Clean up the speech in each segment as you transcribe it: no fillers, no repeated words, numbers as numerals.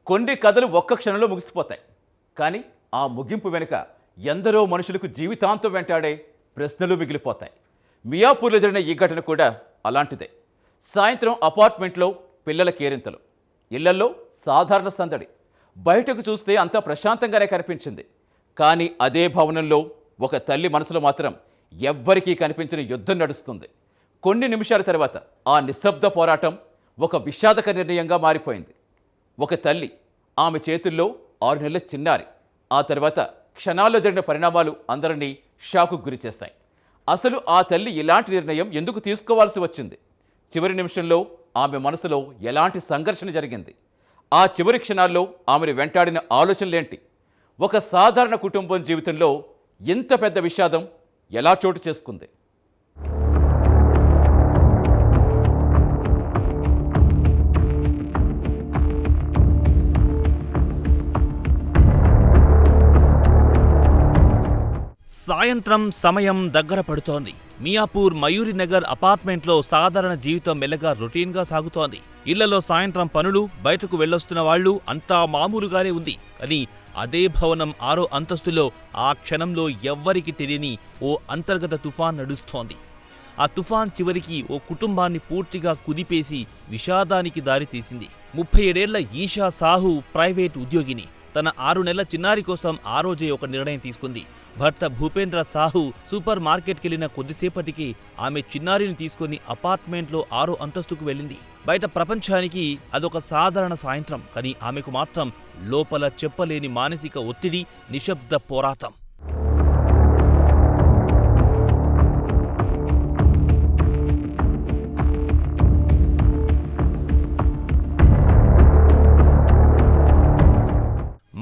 కొన్ని కథలు ఒక్క క్షణంలో ముగిసిపోతాయి. కానీ ఆ ముగింపు వెనుక ఎందరో మనుషులకు జీవితాంతం వెంటాడే ప్రశ్నలు మిగిలిపోతాయి. మియాపూర్లో జరిగిన ఈ ఘటన కూడా అలాంటిదే. సాయంత్రం అపార్ట్మెంట్లో పిల్లల కేరింతలు, ఇళ్లల్లో సాధారణ సందడి. బయటకు చూస్తే అంతా ప్రశాంతంగానే కనిపించింది. కానీ అదే భవనంలో ఒక తల్లి మనసులో మాత్రం ఎవ్వరికీ కనిపించిన యుద్ధం నడుస్తుంది. కొన్ని నిమిషాల తర్వాత ఆ నిశ్శబ్ద పోరాటం ఒక విషాదక నిర్ణయంగా మారిపోయింది. ఒక తల్లి, ఆమె చేతుల్లో 6 నెలల చిన్నారి. ఆ తర్వాత క్షణాల్లో జరిగిన పరిణామాలు అందరినీ షాకుకు గురిచేశాయి. అసలు ఆ తల్లి ఇలాంటి నిర్ణయం ఎందుకు తీసుకోవాల్సి వచ్చింది? చివరి నిమిషంలో ఆమె మనసులో ఎలాంటి సంఘర్షణ జరిగింది? ఆ చివరి క్షణాల్లో ఆమెను వెంటాడిన ఆలోచనలేంటి? ఒక సాధారణ కుటుంబం జీవితంలో ఇంత పెద్ద విషాదం ఎలా చోటు చేసుకుంది? సాయంత్రం సమయం దగ్గర పడుతోంది. మియాపూర్ మయూరినగర్ అపార్ట్మెంట్లో సాధారణ జీవితం మెల్లగా రొటీన్గా సాగుతోంది. ఇళ్లలో సాయంత్రం పనులు, బయటకు వెళ్ళొస్తున్న వాళ్లు అంతా మామూలుగానే ఉంది. కానీ అదే భవనం 6వ అంతస్తులో ఆ క్షణంలో ఎవ్వరికి తెలియని ఓ అంతర్గత తుఫాన్ నడుస్తోంది. ఆ తుఫాన్ చివరికి ఓ కుటుంబాన్ని పూర్తిగా కుదిపేసి విషాదానికి దారితీసింది. 37 ఏళ్ల ఈషా సాహు ప్రైవేట్ ఉద్యోగిని. తన 6 నెలల చిన్నారి కోసం ఆ రోజే ఒక నిర్ణయం తీసుకుంది. భర్త భూపేంద్ర సాహు సూపర్ మార్కెట్కెళ్లిన కొద్దిసేపటికి ఆమె చిన్నారిని తీసుకుని అపార్ట్మెంట్లో 6వ అంతస్తుకు వెళ్ళింది. బయట ప్రపంచానికి అదొక సాధారణ సాయంత్రం. కానీ ఆమెకు మాత్రం లోపల చెప్పలేని మానసిక ఒత్తిడి, నిశ్శబ్ద పోరాటం.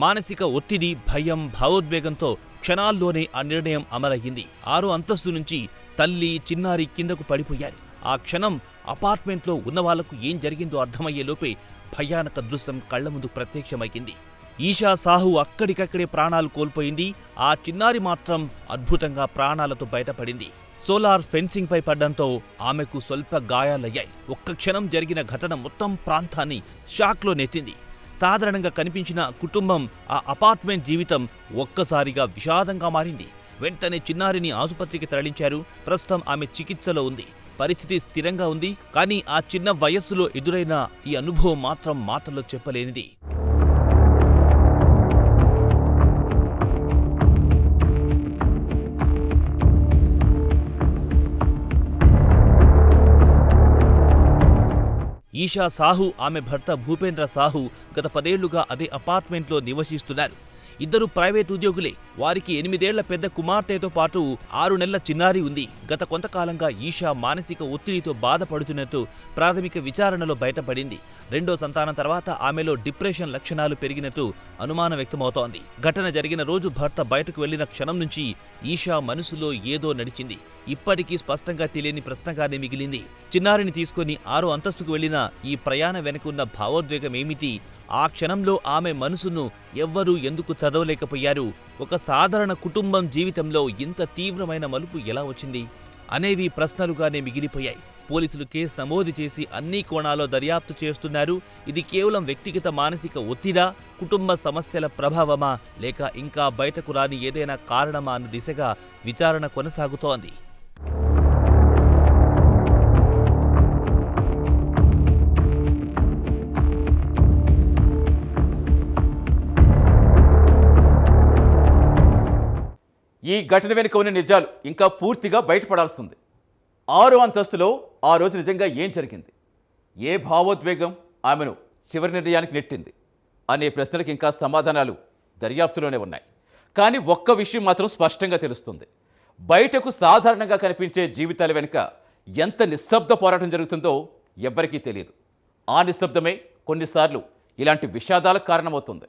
మానసిక ఒత్తిడి, భయం, భావోద్వేగంతో క్షణాల్లోనే ఆ నిర్ణయం అమలయ్యింది. 6వ అంతస్తు నుంచి తల్లి, చిన్నారి కిందకు పడిపోయారు. ఆ క్షణం అపార్ట్మెంట్లో ఉన్నవాళ్లకు ఏం జరిగిందో అర్థమయ్యేలోపే భయానక దృశ్యం కళ్ల ముందు ప్రత్యక్షమైంది. ఈషా సాహు అక్కడికక్కడే ప్రాణాలు కోల్పోయింది. ఆ చిన్నారి మాత్రం అద్భుతంగా ప్రాణాలతో బయటపడింది. సోలార్ ఫెన్సింగ్ పై పడ్డంతో ఆమెకు స్వల్ప గాయాలయ్యాయి. ఒక్క క్షణం జరిగిన ఘటన మొత్తం ప్రాంతాన్ని షాక్లో నెట్టింది. సాధారణంగా కనిపించిన కుటుంబం, ఆ అపార్ట్మెంట్ జీవితం ఒక్కసారిగా విషాదంగా మారింది. వెంటనే చిన్నారిని ఆసుపత్రికి తరలించారు. ప్రస్తుతం ఆమె చికిత్సలో ఉంది. పరిస్థితి స్థిరంగా ఉంది. కానీ ఆ చిన్న వయస్సులో ఎదురైన ఈ అనుభవం మాత్రం మాటల్లో చెప్పలేనిది. ఈషా సాహు, ఆమె భర్త భూపేంద్ర సాహు గత 10 ఏళ్లుగా అదే అపార్ట్మెంట్లో నివసిస్తున్నారు. ఇద్దరు ప్రైవేట్ ఉద్యోగులే. వారికి 8 ఏళ్ల పెద్ద కుమార్తెతో పాటు 6 నెలల చిన్నారి ఉంది. గత కొంతకాలంగా ఈషా మానసిక ఒత్తిడితో బాధపడుతున్నట్టు ప్రాథమిక విచారణలో బయటపడింది. 2వ సంతానం తర్వాత ఆమెలో డిప్రెషన్ లక్షణాలు పెరిగినట్టు అనుమానం వ్యక్తమవుతోంది. ఘటన జరిగిన రోజు భర్త బయటకు వెళ్లిన క్షణం నుంచి ఈషా మనసులో ఏదో నడిచింది. ఇప్పటికీ స్పష్టంగా తెలియని ప్రశ్నగానే మిగిలింది. చిన్నారిని తీసుకుని 6వ అంతస్తుకు వెళ్లిన ఈ ప్రయాణ వెనుకున్న భావోద్వేగం ఏమిటి? ఆ క్షణంలో ఆమె మనసును ఎవ్వరూ ఎందుకు చదవలేకపోయారు? ఒక సాధారణ కుటుంబం జీవితంలో ఇంత తీవ్రమైన మలుపు ఎలా వచ్చింది అనేవి ప్రశ్నలుగానే మిగిలిపోయాయి. పోలీసులు కేసు నమోదు చేసి అన్ని కోణాల్లో దర్యాప్తు చేస్తున్నారు. ఇది కేవలం వ్యక్తిగత మానసిక ఒత్తిడా, కుటుంబ సమస్యల ప్రభావమా, లేక ఇంకా బయటకు రాని ఏదైనా కారణమా అన్న దిశగా విచారణ కొనసాగుతోంది. ఈ ఘటన వెనుక ఉన్న నిజాలు ఇంకా పూర్తిగా బయటపడాల్సింది. 6వ అంతస్తులో ఆ రోజు నిజంగా ఏం జరిగింది? ఏ భావోద్వేగం ఆమెను చివరి నిర్ణయానికి నెట్టింది అనే ప్రశ్నలకు ఇంకా సమాధానాలు దర్యాప్తులోనే ఉన్నాయి. కానీ ఒక్క విషయం మాత్రం స్పష్టంగా తెలుస్తుంది. బయటకు సాధారణంగా కనిపించే జీవితాల వెనుక ఎంత నిశ్శబ్ద పోరాటం జరుగుతుందో ఎవ్వరికీ తెలియదు. ఆ నిశ్శబ్దమే కొన్నిసార్లు ఇలాంటి విషాదాలకు కారణమవుతుంది.